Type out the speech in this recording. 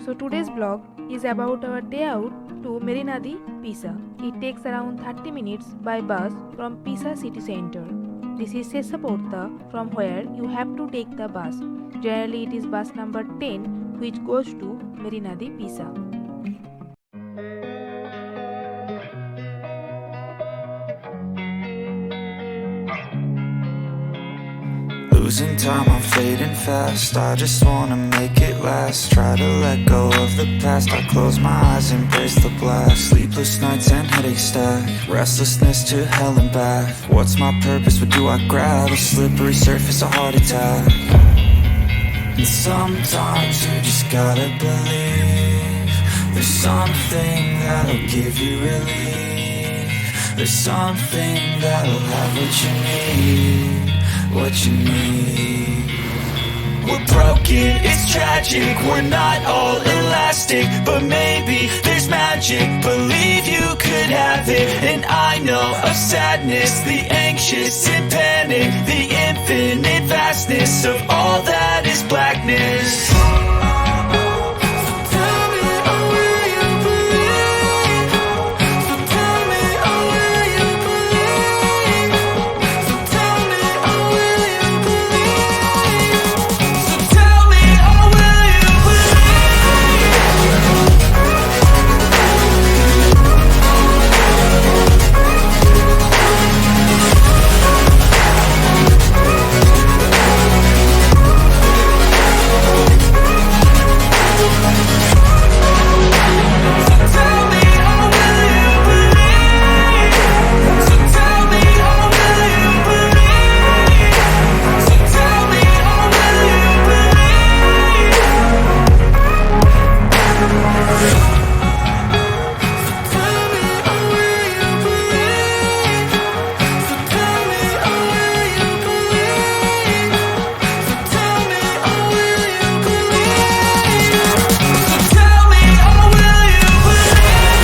So today's vlog is about our day out to Marina di Pisa. It takes around 30 minutes by bus from Pisa city center. This is Sessa Porta from where you have to take the bus. Generally it is bus number 10 which goes to Marina di Pisa. Losing time, I'm fading fast. I just wanna make it last. Try to let go of the past. I close my eyes, embrace the blast. Sleepless nights and headaches stack. Restlessness to hell and back. What's my purpose? What do I grab? A slippery surface, a heart attack. And sometimes you just gotta believe there's something that'll give you relief. There's something that'll have what you need, what you need. We're broken, it's tragic. We're not all elastic, but maybe there's magic. Believe you could have it. And I know of sadness, the anxious and panic, the infinite vastness of all that is blackness.